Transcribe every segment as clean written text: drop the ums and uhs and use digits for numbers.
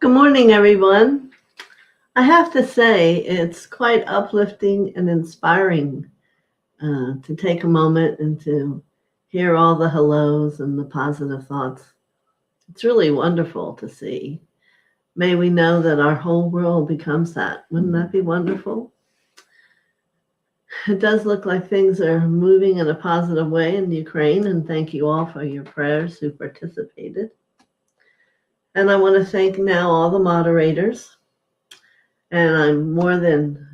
Good morning, everyone. I have to say, it's quite uplifting and inspiring to take a moment and to hear all the hellos and the positive thoughts. It's really wonderful to see. May we know that our whole world becomes that. Wouldn't that be wonderful? It does look like things are moving in a positive way in Ukraine, and thank you all for your prayers who participated. And I want to thank now all the moderators, and I'm more than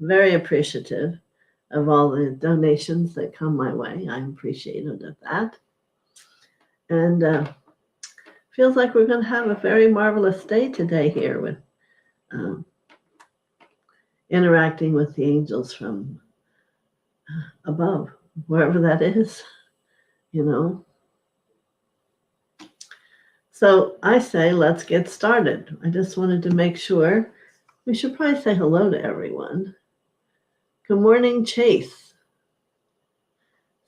very appreciative of all the donations that come my way. I'm appreciative of that. And feels like we're going to have a very marvelous day today here with um, interacting with the angels from above, wherever that is, you know. So I say, let's get started. I just wanted to make sure we should probably say hello to everyone. Good morning, Chase.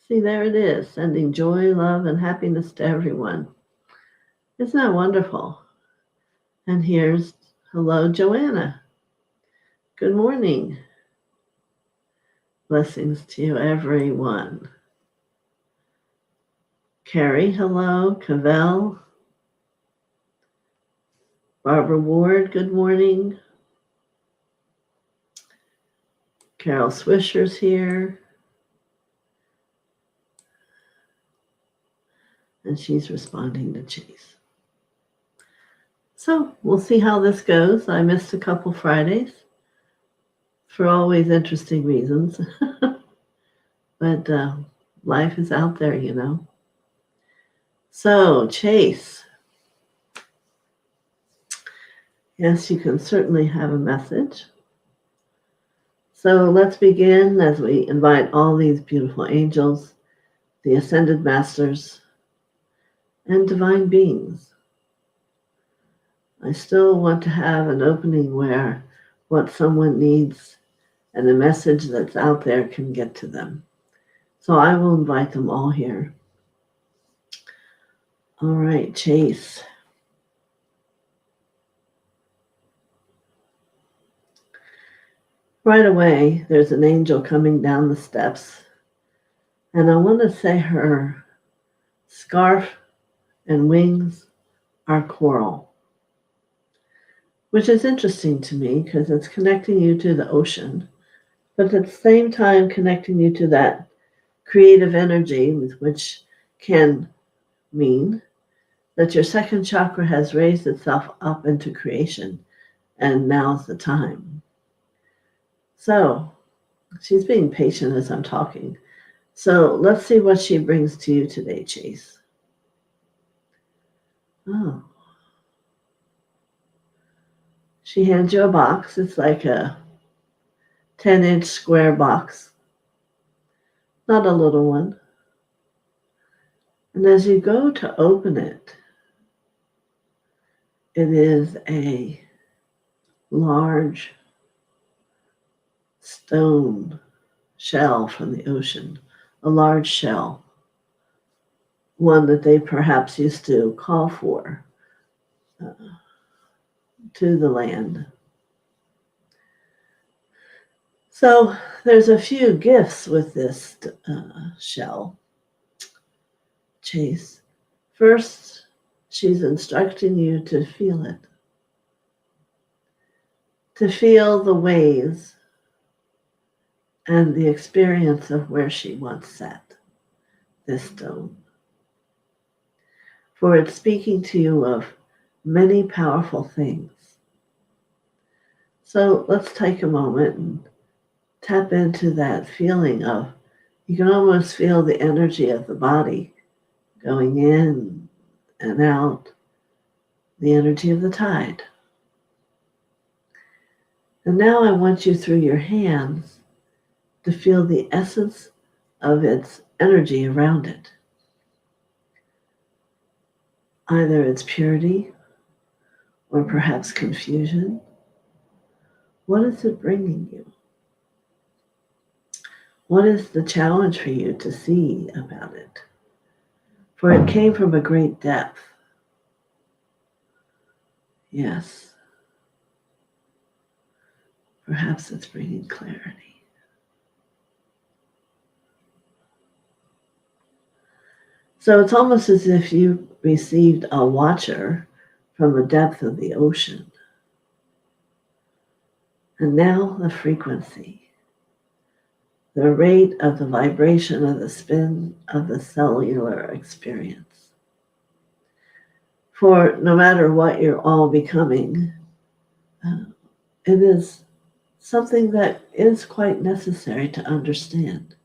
See, there it is, sending joy, love, and happiness to everyone. Isn't that wonderful? And here's hello, Joanna. Good morning. Blessings to you, everyone. Carrie, hello. Cavell. Barbara Ward, good morning. Carol Swisher's here. And she's responding to Chase. So we'll see how this goes. I missed a couple Fridays for always interesting reasons. But life is out there, you know. So, Chase. Yes, you can certainly have a message. So let's begin as we invite all these beautiful angels, the ascended masters, and divine beings. I still want to have an opening where what someone needs and the message that's out there can get to them. So I will invite them all here. All right, Chase. Right away, there's an angel coming down the steps, and I want to say her scarf and wings are coral, which is interesting to me because it's connecting you to the ocean, but at the same time connecting you to that creative energy, which can mean that your second chakra has raised itself up into creation, and now's the time. So she's being patient as I'm talking. So let's see what she brings to you today, Chase. Oh. She hands you a box. It's like a 10-inch square box, not a little one. And as you go to open it, it is a large stone shell from the ocean, a large shell, one that they perhaps used to call for to the land. So there's a few gifts with this shell, Chase. First, she's instructing you to feel it, to feel the waves and the experience of where she once sat, this stone. For it's speaking to you of many powerful things. So let's take a moment and tap into that feeling of, you can almost feel the energy of the body going in and out, the energy of the tide. And now I want you through your hands to feel the essence of its energy around it. Either its purity or perhaps confusion. What is it bringing you? What is the challenge for you to see about it? For it came from a great depth. Yes. Perhaps it's bringing clarity. So it's almost as if you received a watcher from the depth of the ocean. And now the frequency, the rate of the vibration of the spin of the cellular experience. For no matter what you're all becoming, it is something that is quite necessary to understand.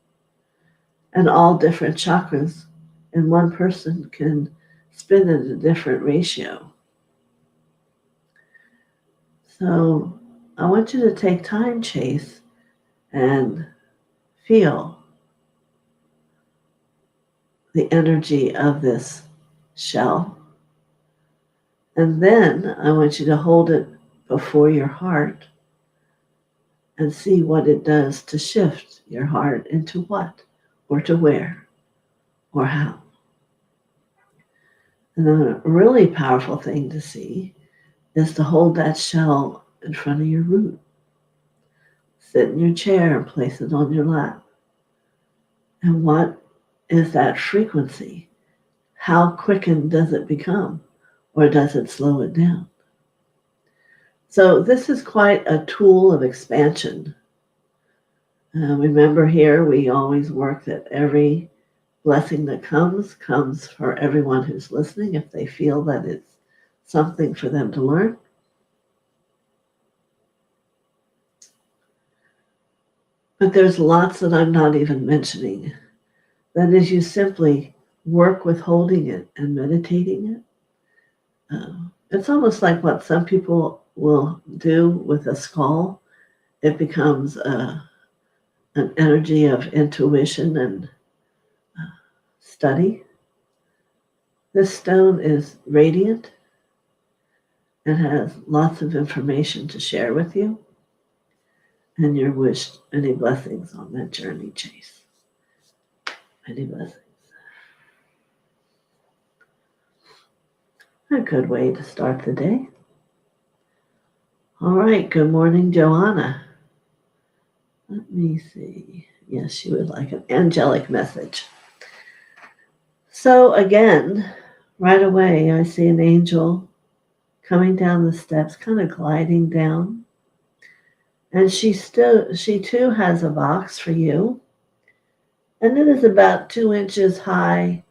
And all different chakras in one person can spin at a different ratio. So I want you to take time, Chase, and feel the energy of this shell. And then I want you to hold it before your heart and see what it does to shift your heart into what, or to where, or how. And then a really powerful thing to see is to hold that shell in front of your root. Sit in your chair and place it on your lap. And what is that frequency? How quickened does it become? Or does it slow it down? So this is quite a tool of expansion. Remember here, we always work that every blessing that comes for everyone who's listening if they feel that it's something for them to learn. But there's lots that I'm not even mentioning. That is, you simply work with holding it and meditating it. It's almost like what some people will do with a skull. It becomes an energy of intuition and study. This stone is radiant and has lots of information to share with you. And you're wished many blessings on that journey, Chase. Many blessings. A good way to start the day. All right, good morning, Joanna. Let me see. Yes, she would like an angelic message. So again, right away, I see an angel coming down the steps, kind of gliding down. And she too has a box for you. And it is about 2 inches high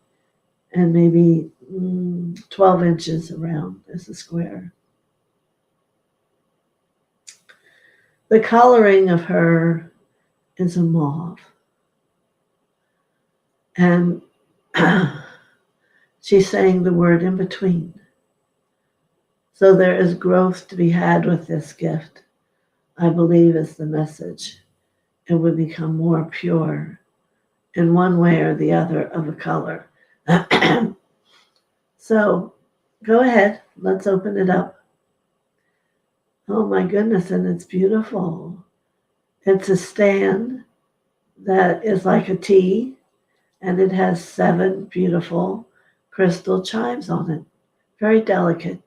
and maybe 12 inches around as a square. The coloring of her is a mauve. And she's saying the word in between. So there is growth to be had with this gift, I believe is the message. It would become more pure in one way or the other of a color. So go ahead, let's open it up. Oh my goodness, and it's beautiful. It's a stand that is like a T, and it has 7 beautiful crystal chimes on it. Very delicate.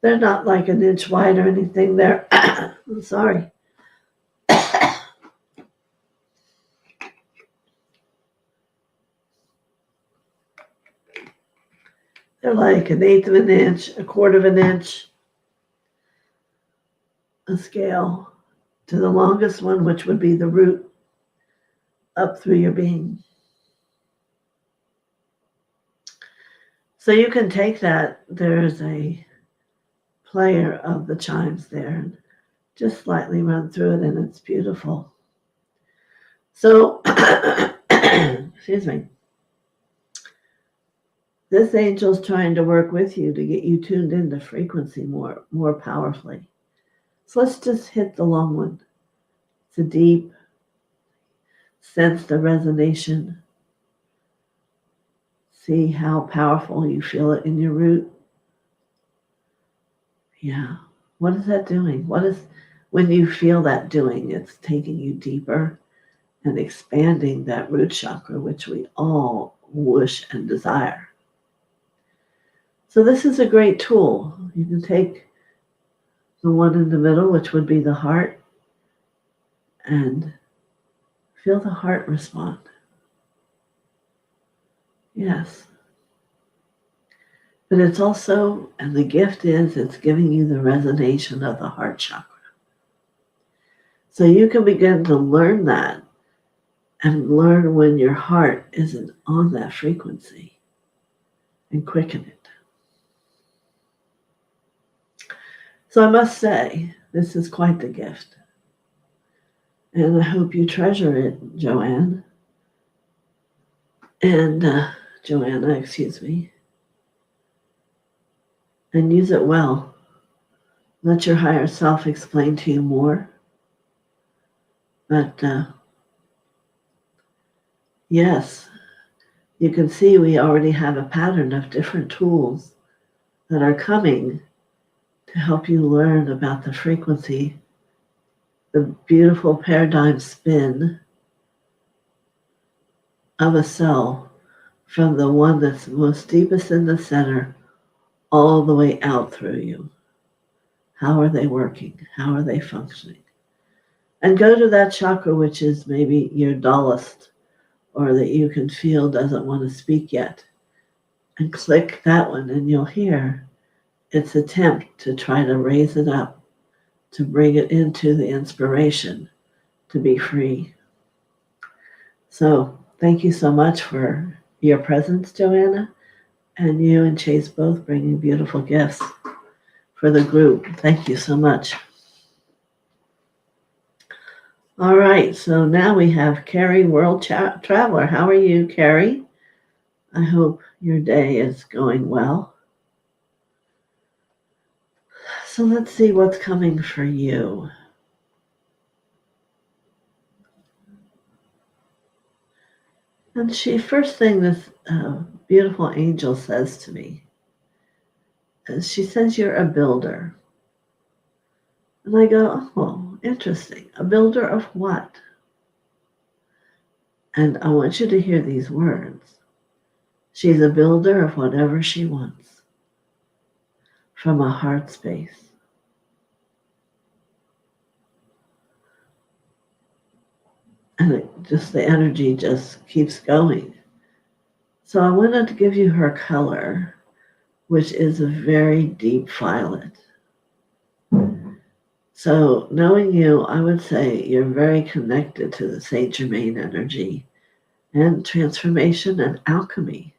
They're not like an inch wide or anything. They're, I'm sorry. They're like 1/8 of an inch, 1/4 of an inch, a scale to the longest one, which would be the root up through your being. So you can take that, there's a player of the chimes there, and just slightly run through it, and it's beautiful. So, excuse me, this angel's trying to work with you to get you tuned into frequency more powerfully. So let's just hit the long one. It's a deep, sense the resonation. See how powerful you feel it in your root. Yeah. What is that doing? When you feel that doing, it's taking you deeper and expanding that root chakra, which we all wish and desire. So this is a great tool. You can take the one in the middle, which would be the heart, and feel the heart respond. Yes. But it's also, and the gift is, it's giving you the resonation of the heart chakra. So you can begin to learn that and learn when your heart isn't on that frequency and quicken it. So I must say, this is quite the gift. And I hope you treasure it, Joanne. And Joanna, excuse me. And use it well. Let your higher self explain to you more. But yes, you can see we already have a pattern of different tools that are coming to help you learn about the frequency, the beautiful paradigm spin of a cell from the one that's most deepest in the center all the way out through you. How are they working? How are they functioning? And go to that chakra which is maybe your dullest or that you can feel doesn't want to speak yet. And click that one and you'll hear its attempt to try to raise it up, to bring it into the inspiration to be free. So thank you so much for your presence, Joanna, and you and Chase both bringing beautiful gifts for the group. Thank you so much. All right, so now we have Carrie, World Traveler. How are you, Carrie? I hope your day is going well. So let's see what's coming for you. And first thing this beautiful angel says to me is she says you're a builder. And I go, oh, interesting. A builder of what? And I want you to hear these words. She's a builder of whatever she wants from a heart space. And the energy just keeps going. So I wanted to give you her color, which is a very deep violet. So knowing you, I would say you're very connected to the Saint Germain energy and transformation and alchemy.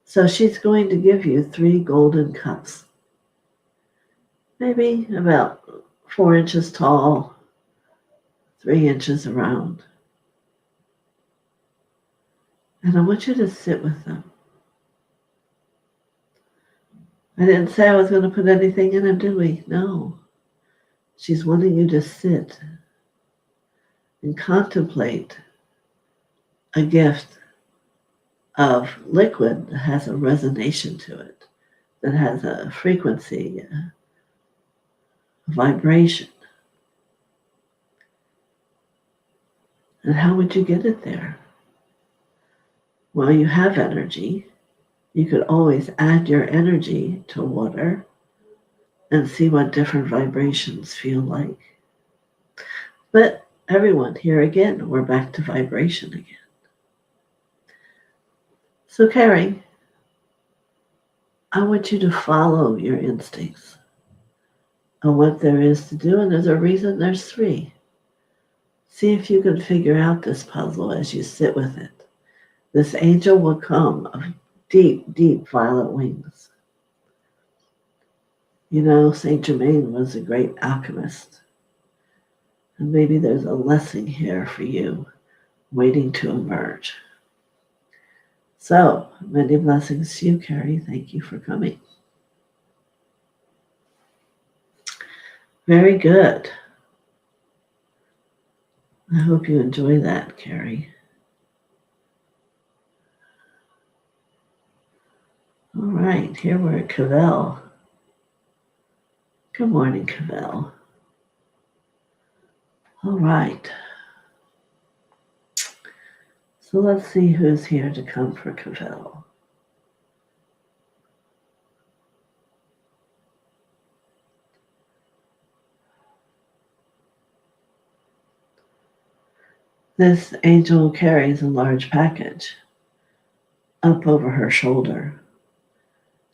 So she's going to give you 3 golden cups, maybe about 4 inches tall, 3 inches around. And I want you to sit with them. I didn't say I was going to put anything in them, did we? No. She's wanting you to sit and contemplate a gift of liquid that has a resonation to it, that has a frequency, a vibration. And how would you get it there? Well, you have energy. You could always add your energy to water and see what different vibrations feel like. But everyone, here again, we're back to vibration again. So Carrie, I want you to follow your instincts on what there is to do, and there's a reason there's 3. See if you can figure out this puzzle as you sit with it. This angel will come of deep, deep violet wings. You know, Saint Germain was a great alchemist. And maybe there's a lesson here for you waiting to emerge. So, many blessings to you, Carrie. Thank you for coming. Very good. I hope you enjoy that, Carrie. All right, here we're at Cavell. Good morning, Cavell. All right. So let's see who's here to come for Cavell. This angel carries a large package up over her shoulder.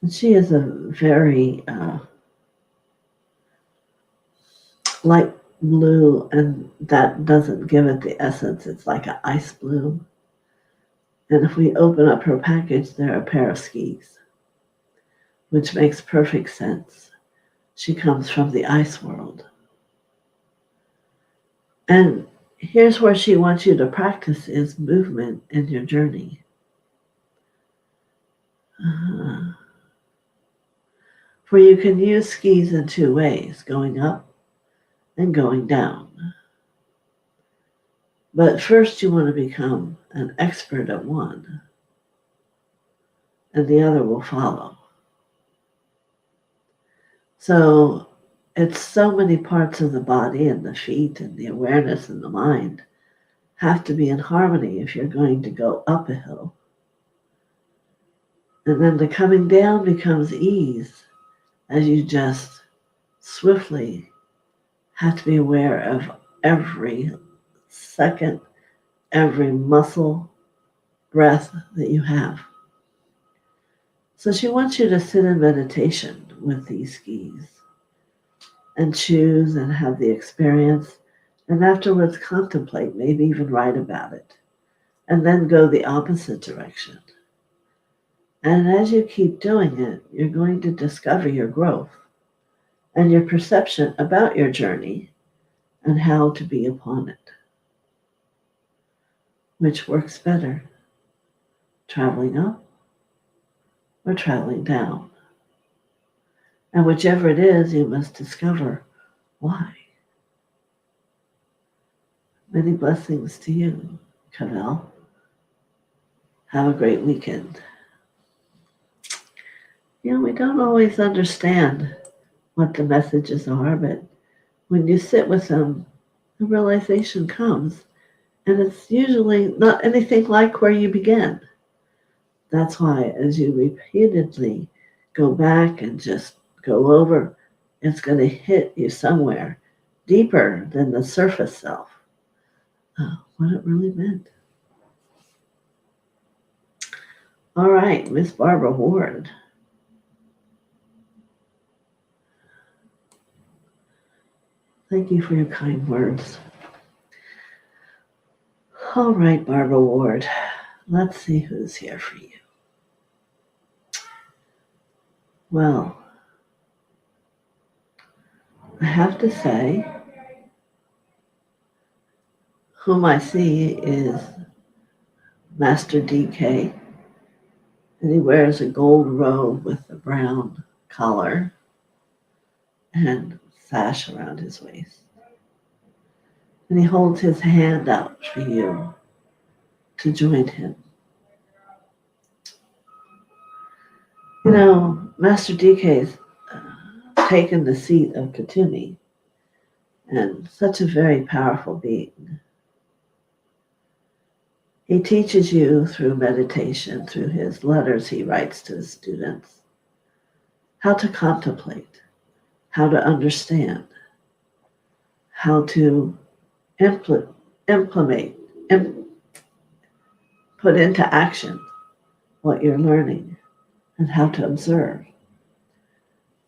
And she is a very light blue, and that doesn't give it the essence. It's like an ice blue. And if we open up her package, there are a pair of skis, which makes perfect sense. She comes from the ice world. And here's where she wants you to practice is movement in your journey. For you can use skis in two ways, going up and going down. But first you want to become an expert at one, and the other will follow. So it's so many parts of the body and the feet and the awareness and the mind have to be in harmony if you're going to go up a hill. And then the coming down becomes ease as you just swiftly have to be aware of every second, every muscle, breath that you have. So she wants you to sit in meditation with these skis and choose and have the experience, and afterwards contemplate, maybe even write about it, and then go the opposite direction. And as you keep doing it, you're going to discover your growth and your perception about your journey and how to be upon it. Which works better, traveling up or traveling down? And whichever it is, you must discover why. Many blessings to you, Cavell. Have a great weekend. We don't always understand what the messages are, but when you sit with them, the realization comes, and it's usually not anything like where you began. That's why as you repeatedly go back and just go over, it's going to hit you somewhere deeper than the surface self. What it really meant. All right, Miss Barbara Ward. Thank you for your kind words. All right, Barbara Ward. Let's see who's here for you. Well, I have to say, whom I see is Master DK, and he wears a gold robe with a brown collar and sash around his waist. And he holds his hand out for you to join him. Master DK's taken the seat of Katumi, and such a very powerful being. He teaches you through meditation, through his letters he writes to his students, how to contemplate, how to understand, how to implement, put into action what you're learning, and how to observe.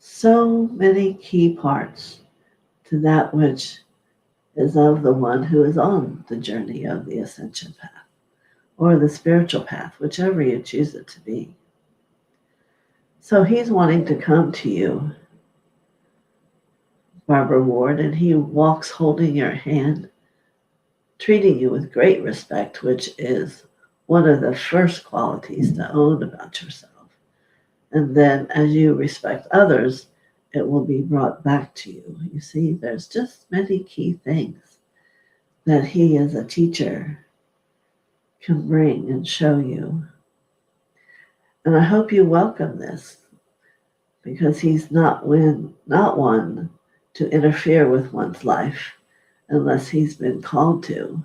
So many key parts to that which is of the one who is on the journey of the ascension path or the spiritual path, whichever you choose it to be. So he's wanting to come to you, Barbara Ward, and he walks holding your hand, treating you with great respect, which is one of the first qualities to own about yourself. And then as you respect others, it will be brought back to you. You see, there's just many key things that he as a teacher can bring and show you. And I hope you welcome this, because he's not one to interfere with one's life unless he's been called to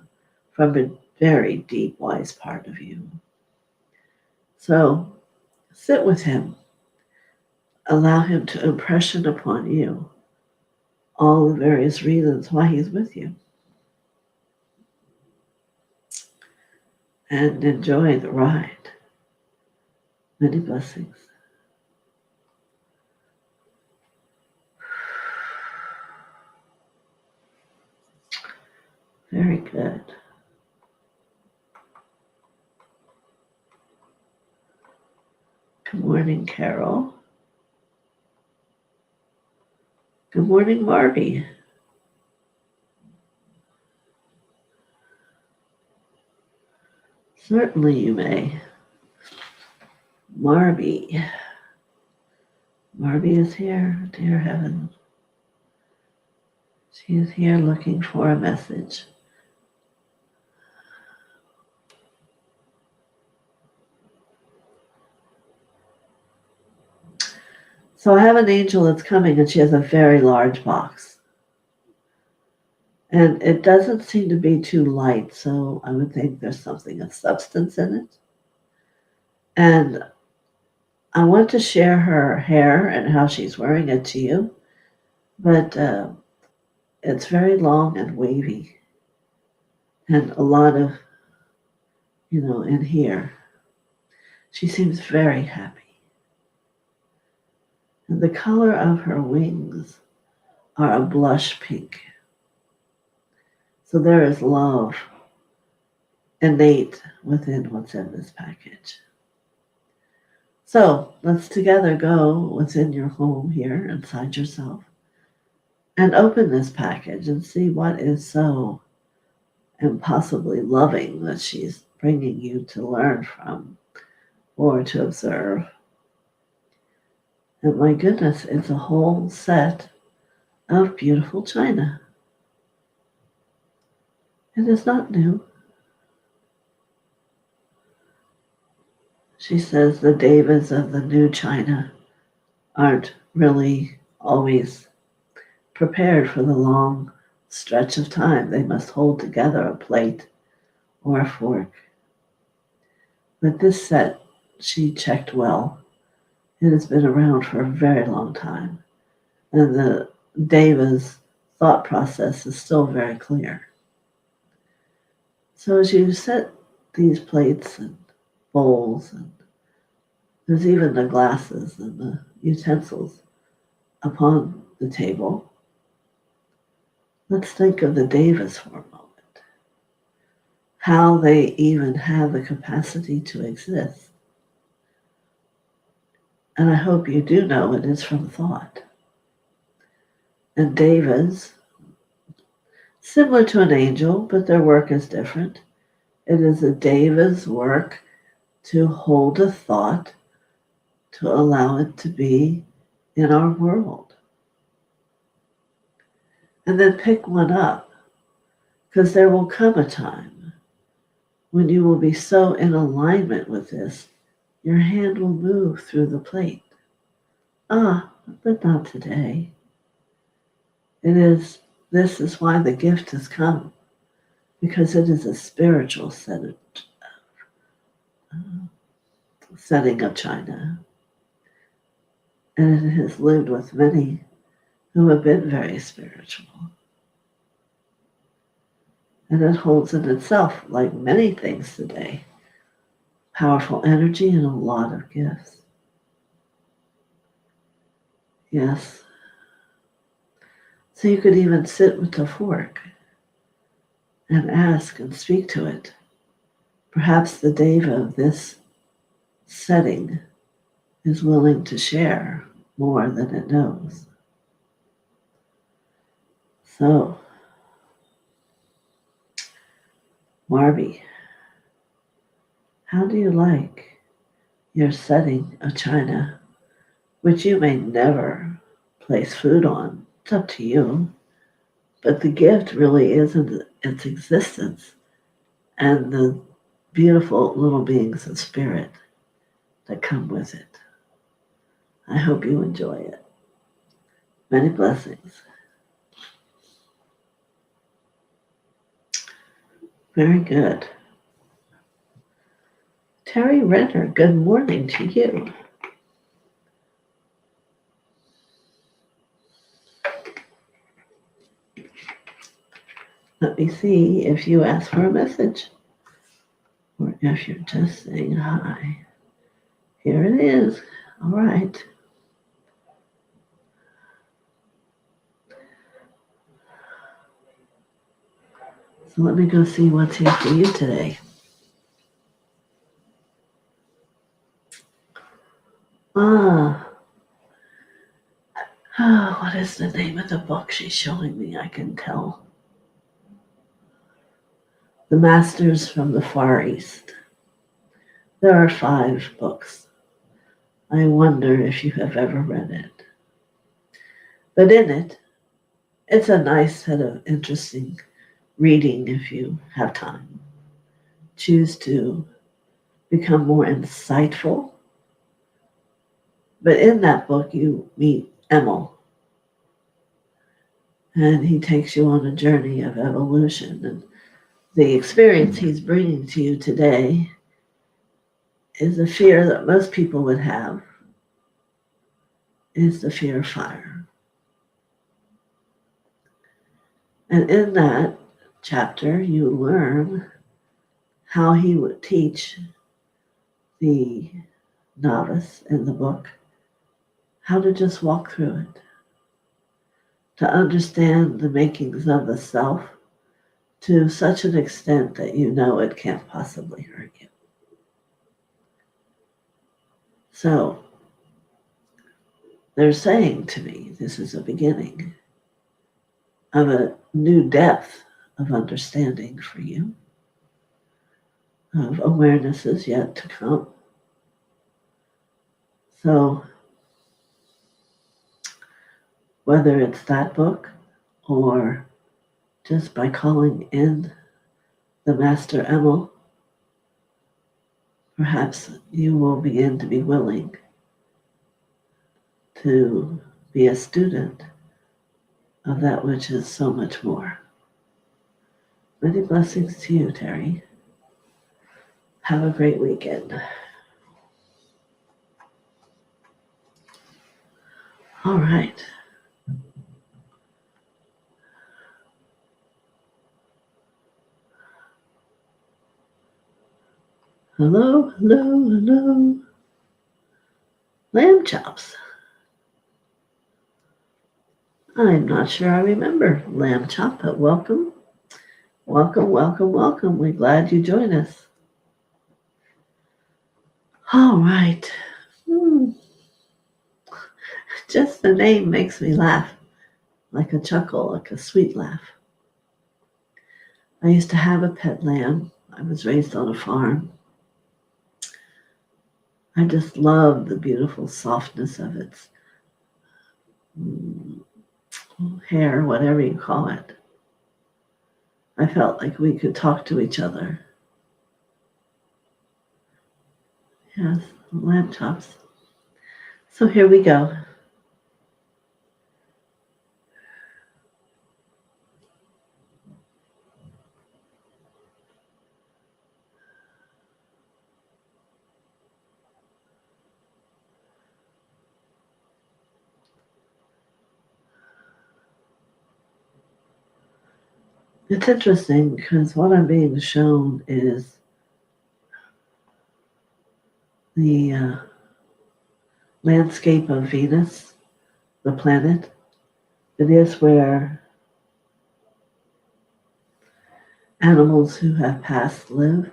from a very deep, wise part of you. So sit with him. Allow him to impression upon you all the various reasons why he's with you. and enjoy the ride. Many blessings. Very good. Good morning, Carol. Good morning, Marby. Certainly you may. Marby. Marby is here, dear heaven. She is here looking for a message. So I have an angel that's coming, and she has a very large box. And it doesn't seem to be too light, so I would think there's something of substance in it. And I want to share her hair and how she's wearing it to you, but it's very long and wavy, and a lot of, in here. She seems very happy. And the color of her wings are a blush pink. So there is love innate within what's in this package. So let's together go within your home here, inside yourself, and open this package and see what is so impossibly loving that she's bringing you to learn from or to observe. And my goodness, it's a whole set of beautiful china. It is not new. She says the devas of the new china aren't really always prepared for the long stretch of time they must hold together a plate or a fork. But this set, she checked well. It has been around for a very long time, and the Deva's thought process is still very clear. So as you set these plates and bowls, and there's even the glasses and the utensils upon the table, let's think of the Devas for a moment. How they even have the capacity to exist. And I hope you do know it is from thought. And Devas, similar to an angel, but their work is different. It is a Deva's work to hold a thought, to allow it to be in our world. And then pick one up, because there will come a time when you will be so in alignment with this, your hand will move through the plate. But not today. This is why the gift has come, because it is a spiritual setting of china. And it has lived with many who have been very spiritual. And it holds in itself, like many things today, powerful energy and a lot of gifts. Yes. So you could even sit with the fork and ask and speak to it. Perhaps the Deva of this setting is willing to share more than it knows. So, Marby, how do you like your setting of china, which you may never place food on? It's up to you. But the gift really is in its existence and the beautiful little beings of spirit that come with it. I hope you enjoy it. Many blessings. Very good. Terry Renner, good morning to you. Let me see if you asked for a message. or if you're just saying hi. Here it is. All right. So let me go see what's here for you today. What is the name of the book she's showing me? I can tell. The Masters from the Far East. There are 5 books. I wonder if you have ever read it. But in it, it's a nice set of interesting reading if you have time. Choose to become more insightful. But in that book, you meet Emil, and he takes you on a journey of evolution. And the experience he's bringing to you today is a fear that most people would have, is the fear of fire. And in that chapter, you learn how he would teach the novice in the book how to just walk through it, to understand the makings of the self to such an extent that you know it can't possibly hurt you. So they're saying to me, this is a beginning of a new depth of understanding for you, of awarenesses yet to come. So whether it's that book or just by calling in the Master Emil, perhaps you will begin to be willing to be a student of that which is so much more. Many blessings to you, Terry. Have a great weekend. All right. Hello, hello, hello. Lamb chops. I'm not sure I remember lamb chop, but welcome. Welcome, welcome, welcome. We're glad you joined us. All right. Just the name makes me laugh, like a chuckle, like a sweet laugh. I used to have a pet lamb. I was raised on a farm. I just love the beautiful softness of its hair, whatever you call it. I felt like we could talk to each other. Yes, lamb chops. So here we go. It's interesting because what I'm being shown is the landscape of Venus, the planet. It is where animals who have passed live.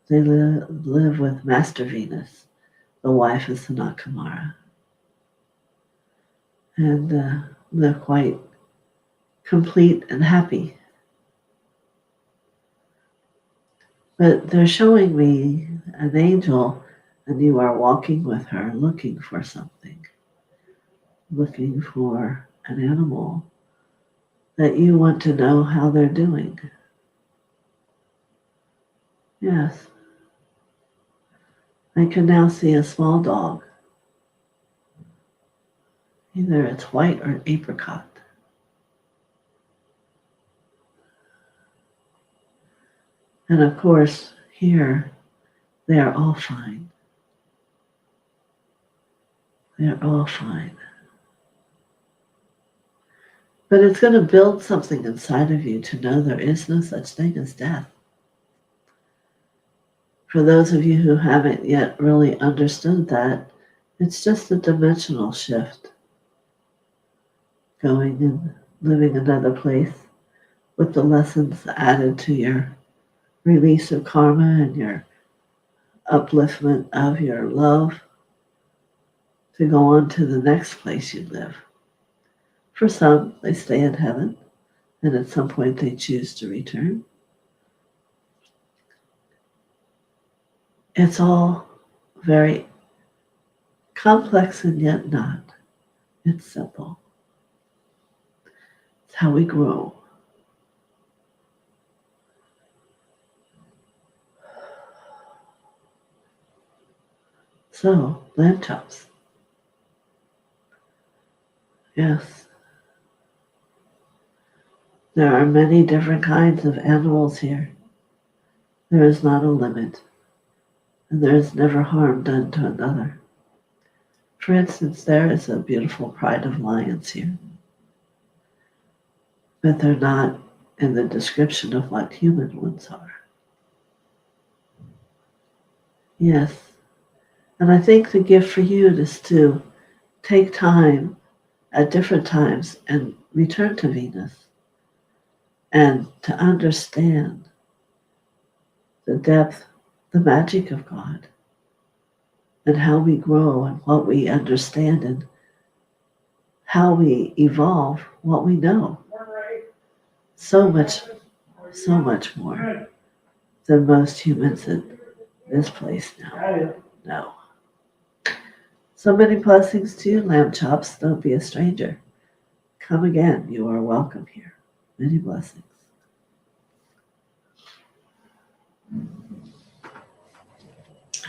They live with Master Venus, the wife of Sanat Kumara. And they're quite complete and happy. But they're showing me an angel, and you are walking with her looking for something, looking for an animal that you want to know how they're doing. Yes. I can now see a small dog. Either it's white or apricot. And of course, here, they are all fine. They're all fine. But it's going to build something inside of you to know there is no such thing as death. For those of you who haven't yet really understood that, it's just a dimensional shift, going and living another place with the lessons added to your release of karma and your upliftment of your love to go on to the next place you live. For some, they stay in heaven, and at some point they choose to return. It's all very complex and yet not. It's simple. It's how we grow. So, lamb chops. Yes. There are many different kinds of animals here. There is not a limit, and there is never harm done to another. For instance, there is a beautiful pride of lions here, but they're not in the description of what human ones are. Yes, and I think the gift for you is to take time at different times and return to Venus and to understand the depth, the magic of God, and how we grow and what we understand and how we evolve what we know. So much more than most humans in this place now know. So many blessings to you, lamb chops. Don't be a stranger. Come again. You are welcome here. Many blessings.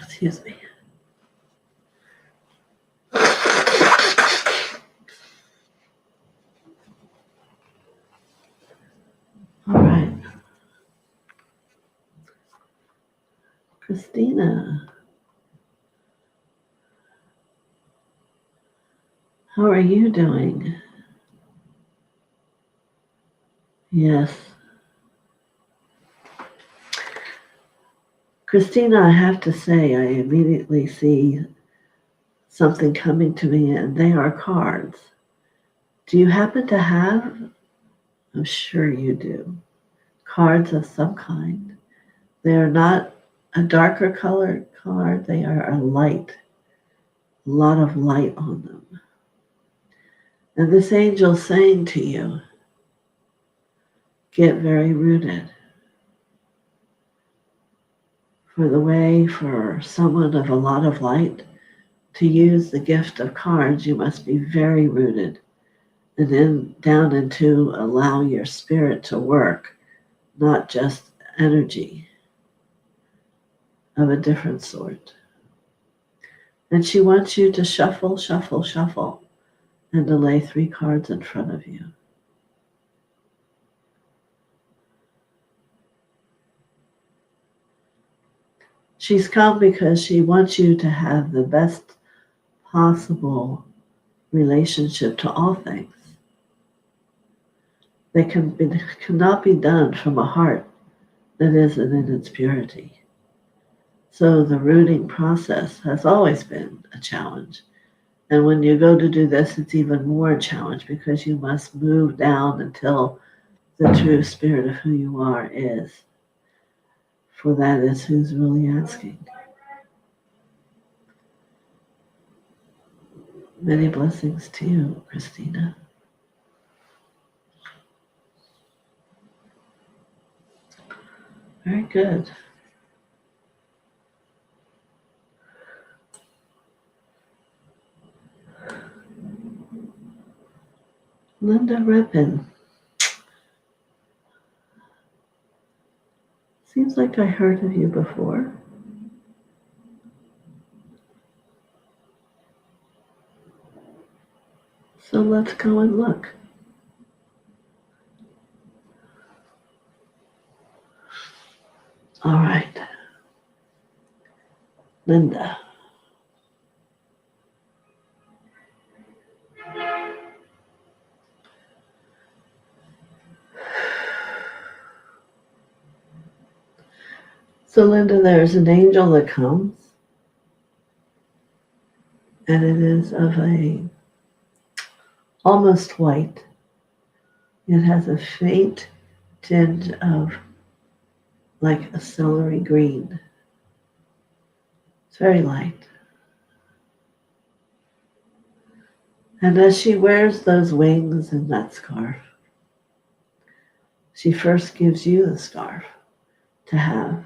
Excuse me. All right. Christina, how are you doing? Yes. Christina, I have to say, I immediately see something coming to me, and they are cards. Do you happen to have, I'm sure you do, cards of some kind? They are not a darker colored card, they are a light, a lot of light on them. And this angel saying to you, get very rooted. For the way for someone of a lot of light to use the gift of cards, you must be very rooted and then down into allow your spirit to work, not just energy of a different sort. And she wants you to shuffle, shuffle, shuffle, and to lay 3 cards in front of you. She's come because she wants you to have the best possible relationship to all things. They cannot be done from a heart that isn't in its purity. So the rooting process has always been a challenge. And when you go to do this, it's even more a challenge because you must move down until the true spirit of who you are is. For that is who's really asking. Many blessings to you, Christina. Very good. Linda Rippin. Seems like I heard of you before. So let's go and look. All right. Linda. So, Linda, there's an angel that comes, and it is of a almost white. It has a faint tinge of like a celery green. It's very light. And as she wears those wings and that scarf, she first gives you the scarf to have,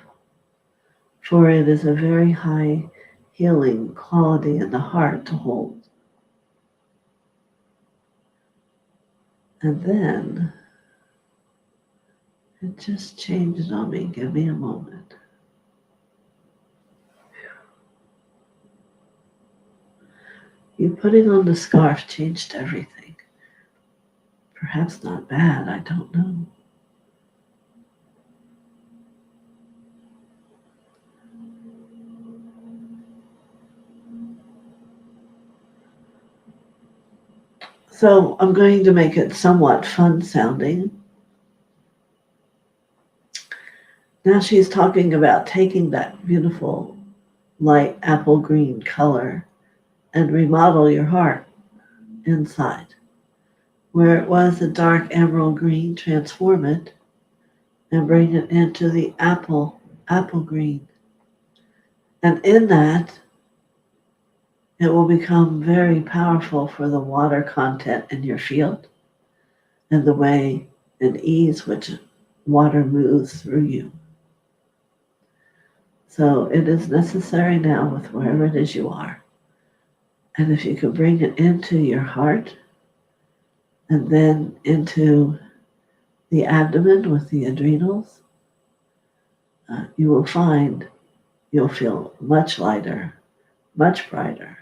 for it is a very high healing quality in the heart to hold. And then it just changed on me. Give me a moment. You putting on the scarf changed everything. Perhaps not bad, I don't know. So I'm going to make it somewhat fun sounding. Now she's talking about taking that beautiful light apple green color and remodel your heart inside. Where it was a dark emerald green, transform it and bring it into the apple green. And in that, it will become very powerful for the water content in your field and the way and ease which water moves through you. So it is necessary now with wherever it is you are. And if you could bring it into your heart and then into the abdomen with the adrenals, you will find you'll feel much lighter, much brighter,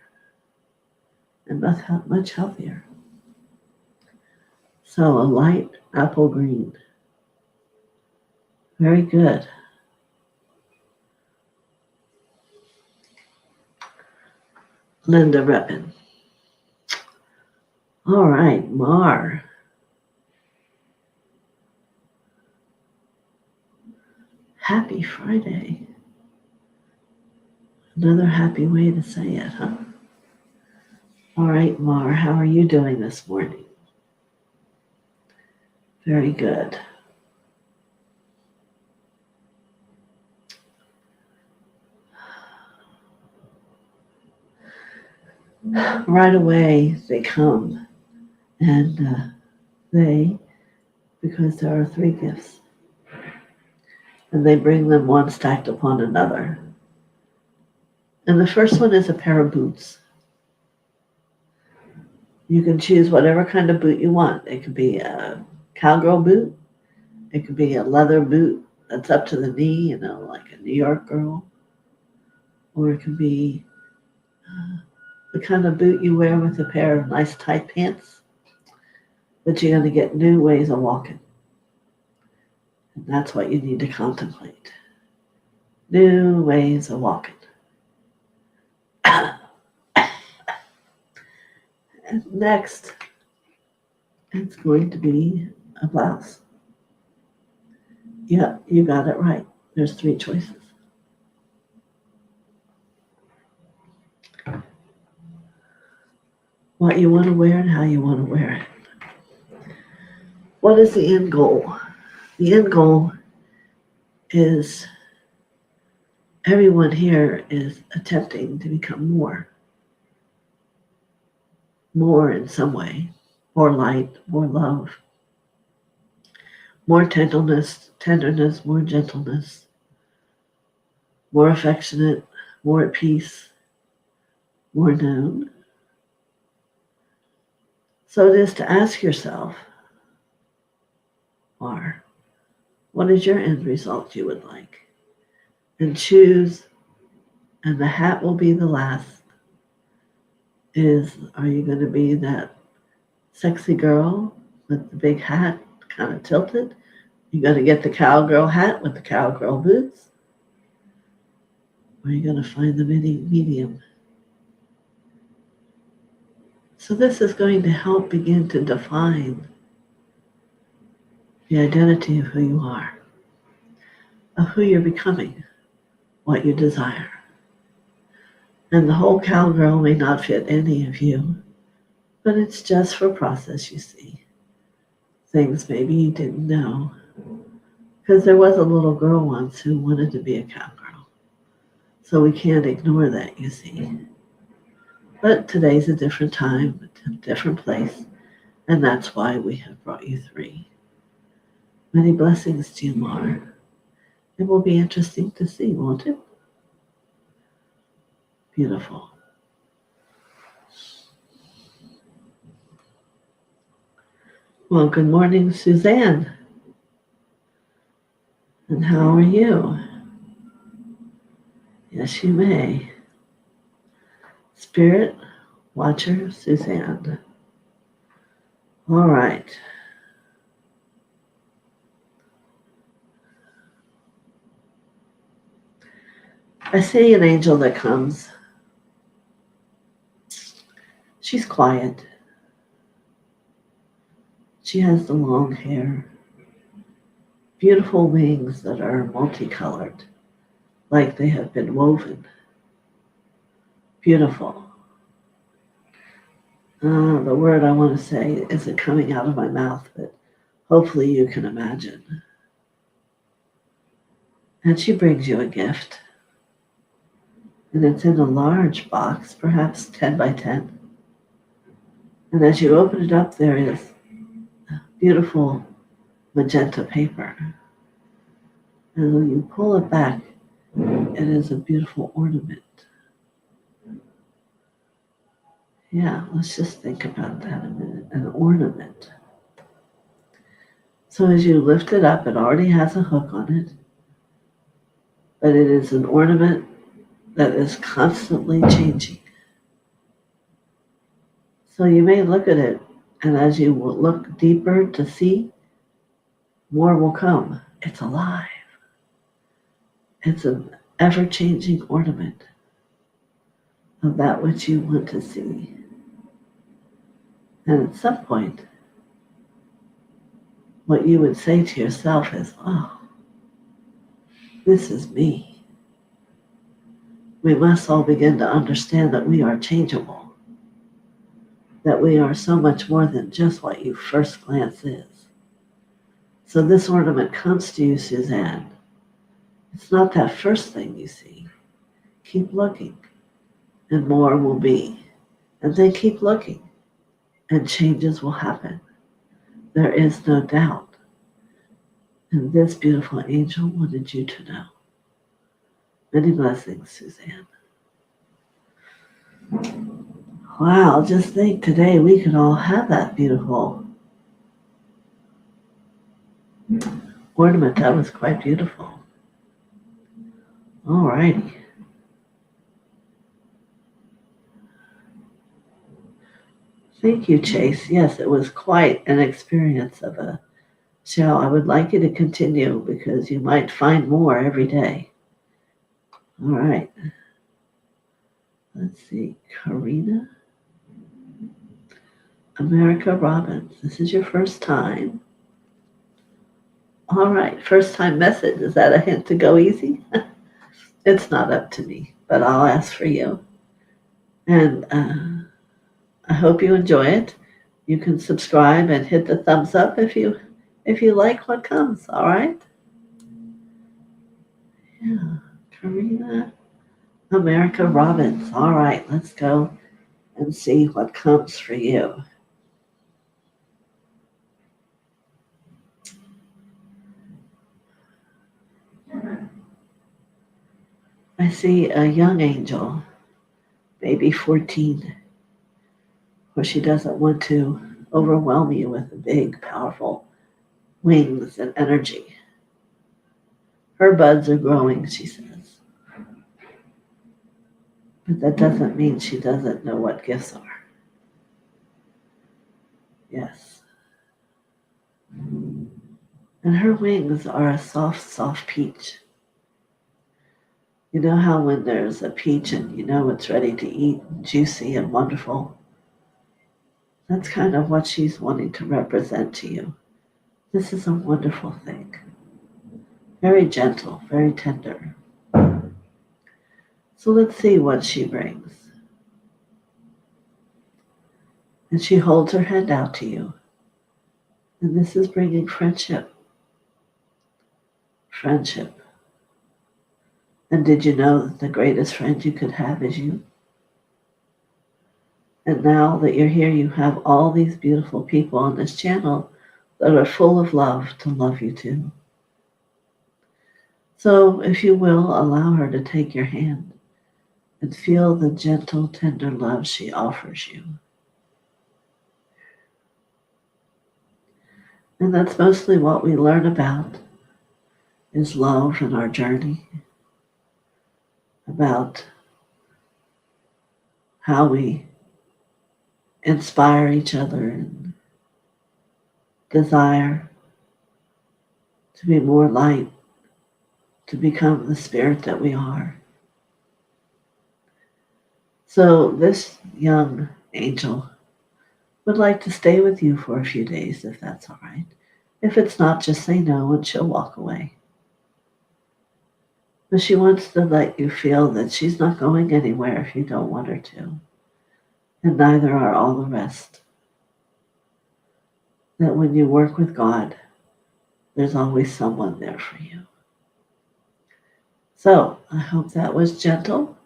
and much healthier. So a light apple green. Very good. Linda Reppin. All right, Mar. Happy Friday. Another happy way to say it, huh? All right, Mar, how are you doing this morning? Very good. Right away, they come, and because there are 3 gifts, and they bring them one stacked upon another. And the first one is a pair of boots. You can choose whatever kind of boot you want. It could be a cowgirl boot. It could be a leather boot that's up to the knee, like a New York girl. Or it could be the kind of boot you wear with a pair of nice tight pants. But you're going to get new ways of walking. And that's what you need to contemplate. New ways of walking. And next, it's going to be a blouse. Yep, you got it right. There's 3 choices. What you want to wear and how you want to wear it. What is the end goal? The end goal is everyone here is attempting to become more in some way, more light, more love, more tenderness, more gentleness, more affectionate, more at peace, more known. So it is to ask yourself, what is your end result you would like? And choose, and the hat will be the last, are you going to be that sexy girl with the big hat kind of tilted? You're going to get the cowgirl hat with the cowgirl boots? Or are you going to find the medium? So this is going to help begin to define the identity of who you are, of who you're becoming. what you desire. And the whole cowgirl may not fit any of you, but it's just for process, you see. Things maybe you didn't know. Because there was a little girl once who wanted to be a cowgirl. So we can't ignore that, you see. But today's a different time, a different place, and that's why we have brought you three. Many blessings to you, Mar. It will be interesting to see, won't it? Beautiful. Well, good morning, Suzanne. And how are you? Yes, you may. Spirit Watcher Suzanne. All right. I see an angel that comes. She's quiet. She has the long hair, beautiful wings that are multicolored, like they have been woven. Beautiful. The word I want to say isn't coming out of my mouth, but hopefully you can imagine. And she brings you a gift. And it's in a large box, perhaps 10 by 10. And as you open it up, there is beautiful magenta paper. And when you pull it back, it is a beautiful ornament. Yeah, let's just think about that a minute. An ornament. So as you lift it up, it already has a hook on it, but it is an ornament that is constantly changing. So you may look at it, and as you will look deeper to see, more will come. It's alive. It's an ever-changing ornament of that which you want to see. And at some point, what you would say to yourself is, oh, this is me. We must all begin to understand that we are changeable, that we are so much more than just what you first glance is. So this ornament comes to you, Suzanne. It's not that first thing you see. Keep looking, and more will be. And then keep looking, and changes will happen. There is no doubt. And this beautiful angel wanted you to know. Many blessings, Suzanne. Wow, just think today we could all have that beautiful ornament. That was quite beautiful. All righty. Thank you, Chase. Yes, it was quite an experience of a show. I would like you to continue because you might find more every day. All right. Let's see. Karina. America Robbins. This is your first time. All right. First time message. Is that a hint to go easy? It's not up to me, but I'll ask for you. And I hope you enjoy it. You can subscribe and hit the thumbs up if you like what comes. All right. Yeah. Karina. America Robbins. All right. Let's go and see what comes for you. I see a young angel, maybe 14, where she doesn't want to overwhelm you with big, powerful wings and energy. Her buds are growing, she says. But that doesn't mean she doesn't know what gifts are. Yes. And her wings are a soft, soft peach. You know how when there's a peach and you know it's ready to eat, juicy and wonderful? That's kind of what she's wanting to represent to you. This is a wonderful thing. Very gentle, very tender. So let's see what she brings. And she holds her hand out to you. And this is bringing friendship. Friendship. And did you know that the greatest friend you could have is you? And now that you're here, you have all these beautiful people on this channel that are full of love to love you too. So if you will, allow her to take your hand and feel the gentle, tender love she offers you. And that's mostly what we learn about is love in our journey, about how we inspire each other and desire to be more light, to become the spirit that we are. So this young angel would like to stay with you for a few days, if that's all right. If it's not, just say no and she'll walk away. But she wants to let you feel that she's not going anywhere if you don't want her to. And neither are all the rest. That when you work with God, there's always someone there for you. So I hope that was gentle.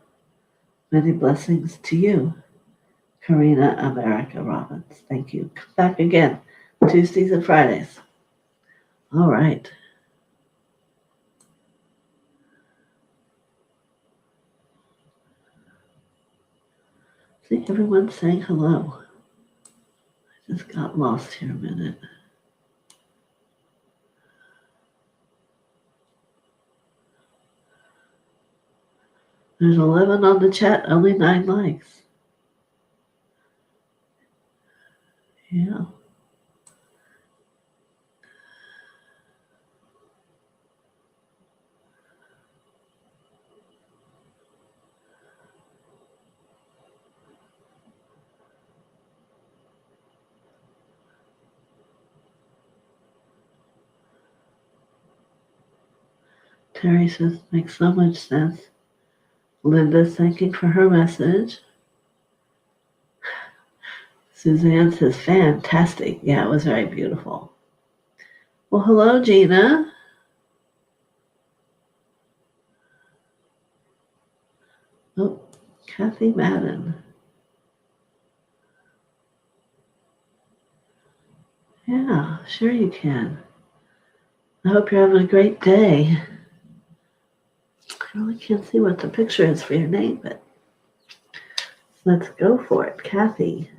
Many blessings to you, Karina America Robbins. Thank you. Come back again, Tuesdays and Fridays. All right. See, everyone's saying hello. I just got lost here a minute. There's 11 on the chat, only 9 likes. Yeah. Terry says, makes so much sense. Linda's thanking for her message. Suzanne says, fantastic. Yeah, it was very beautiful. Well, hello, Gina. Oh, Kathy Madden. Yeah, sure you can. I hope you're having a great day. I really can't see what the picture is for your name, but let's go for it. Kathy.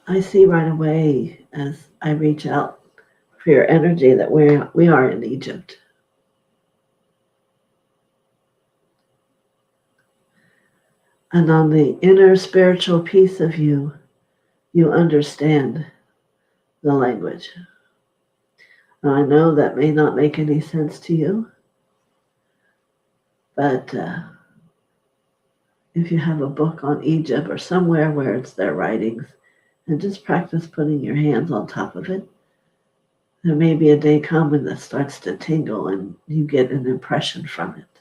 I see right away as I reach out for your energy that we are in Egypt. And on the inner spiritual piece of you, you understand the language. And I know that may not make any sense to you, but if you have a book on Egypt or somewhere where it's their writings, and just practice putting your hands on top of it, there may be a day coming that starts to tingle and you get an impression from it.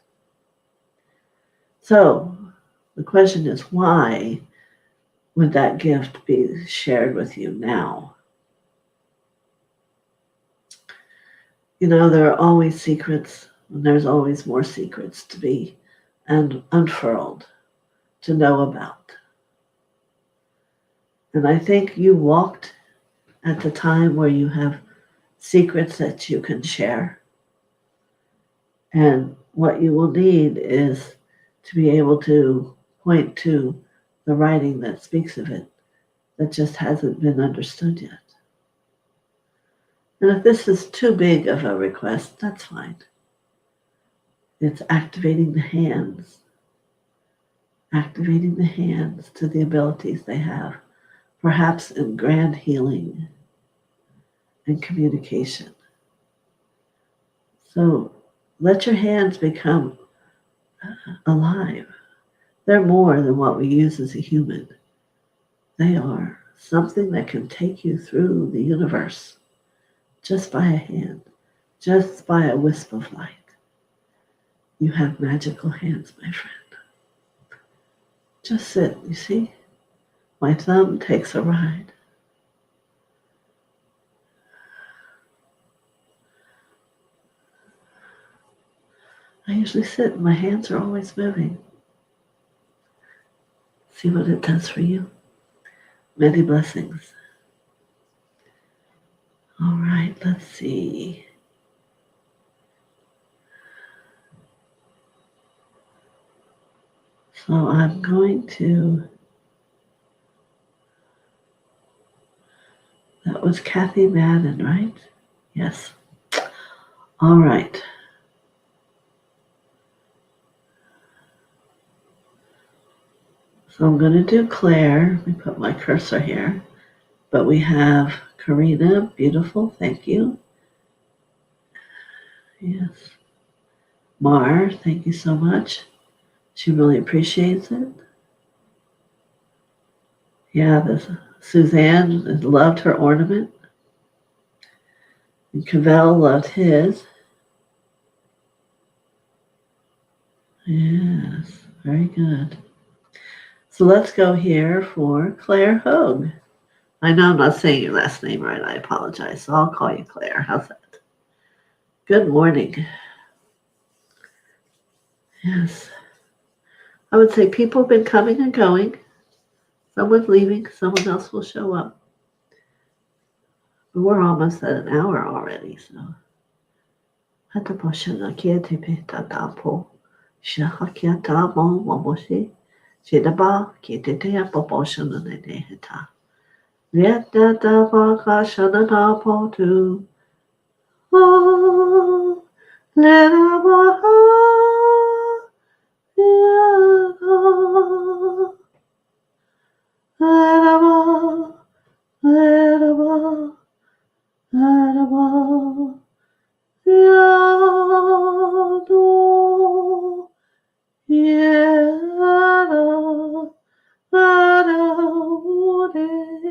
So the question is, why would that gift be shared with you now? You know, there are always secrets, and there's always more secrets to be unfurled, to know about. And I think you walked at the time where you have secrets that you can share. And what you will need is to be able to point to the writing that speaks of it that just hasn't been understood yet. And if this is too big of a request, that's fine. It's activating the hands to the abilities they have, perhaps in grand healing and communication. So let your hands become alive. They're more than what we use as a human. They are something that can take you through the universe just by a hand, just by a wisp of light. You have magical hands, my friend. Just sit, you see? My thumb takes a ride. I usually sit and my hands are always moving. See what it does for you. Many blessings. All right, let's see. So I'm going to, that was Kathy Madden, right? Yes. All right. So I'm going to do Claire. Let me put my cursor here. But we have Karina, beautiful, thank you. Yes. Mar, thank you so much. She really appreciates it. Yeah, Suzanne loved her ornament. And Cavell loved his. Yes, very good. So let's go here for Claire Hogue. I know I'm not saying your last name right. I apologize. So I'll call you Claire. How's that? Good morning. Yes. I would say people have been coming and going. Someone's leaving. Someone else will show up. But we're almost at an hour already, so. Hataposhana kiete tatapo. Shahakiata mo momoshi. Shidaba kiete poposhana neheta. Vieta baka shana potu. Oh, Leraba. Leraba. Leraba. Leraba. Yado. Yada. Yada.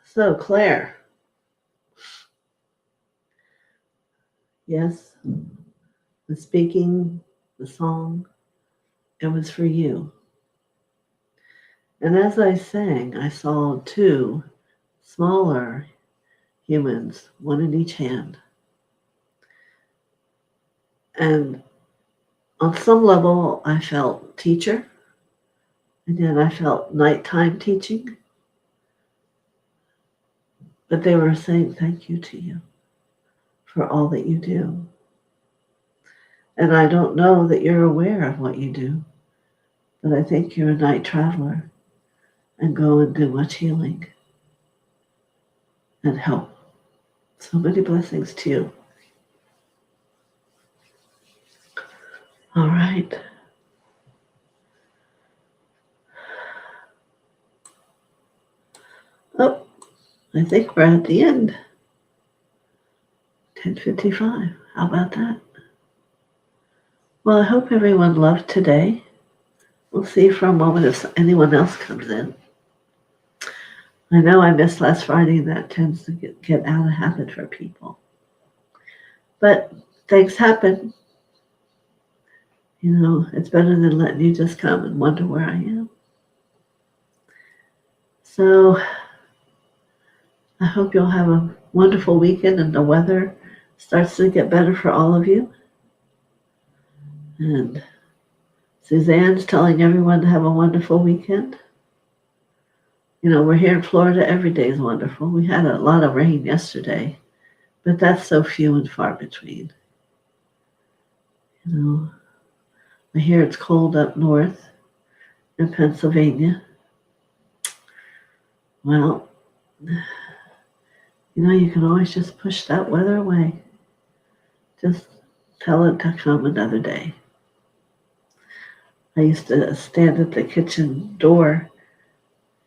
So, Claire, yes, the speaking, the song, it was for you. And as I sang, I saw two smaller humans, one in each hand. And on some level, I felt teacher, and then I felt nighttime teaching. But they were saying thank you to you for all that you do. And I don't know that you're aware of what you do, but I think you're a night traveler and go and do much healing and help. So many blessings to you. All right. Oh, I think we're at the end. 10:55. How about that? Well, I hope everyone loved today. We'll see for a moment if anyone else comes in. I know I missed last Friday. That tends to get out of habit for people. But things happen. You know, it's better than letting you just come and wonder where I am. So I hope you'll have a wonderful weekend and the weather starts to get better for all of you. And Suzanne's telling everyone to have a wonderful weekend. You know, we're here in Florida. Every day is wonderful. We had a lot of rain yesterday, but that's so few and far between. You know, I hear it's cold up north in Pennsylvania. Well, you know, you can always just push that weather away. Just tell it to come another day. I used to stand at the kitchen door,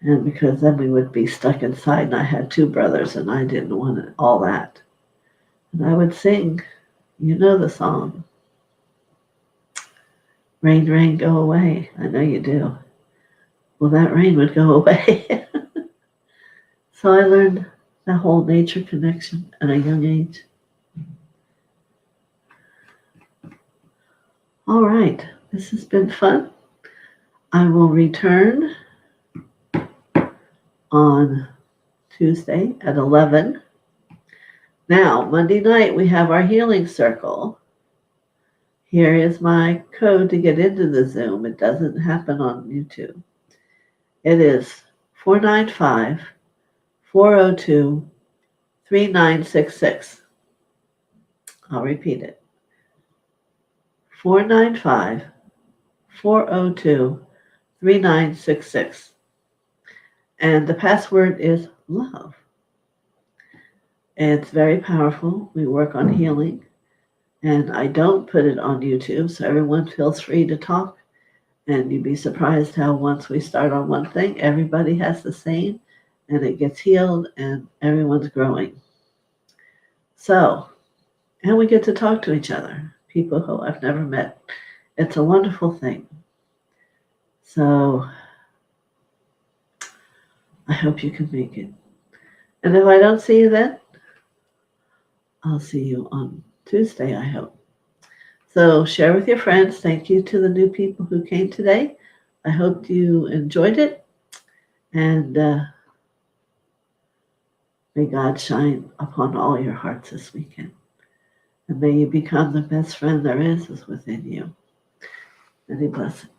and because then we would be stuck inside, and I had two brothers, and I didn't want all that. And I would sing, you know the song, Rain, Rain, Go Away. I know you do. Well, that rain would go away. So I learned that whole nature connection at a young age. All right, this has been fun. I will return on Tuesday at 11. Now, Monday night, we have our healing circle. Here is my code to get into the Zoom. It doesn't happen on YouTube. It is 495-402-3966. I'll repeat it. 495-402-3966. And the password is love. It's very powerful. We work on healing. And I don't put it on YouTube, so everyone feels free to talk. And you'd be surprised how once we start on one thing, everybody has the same, and it gets healed, and everyone's growing. So, and we get to talk to each other, people who I've never met. It's a wonderful thing. So, I hope you can make it. And if I don't see you then, I'll see you on Tuesday, I hope. So share with your friends. Thank you to the new people who came today. I hope you enjoyed it. And may God shine upon all your hearts this weekend. And may you become the best friend there is within you. Many blessings.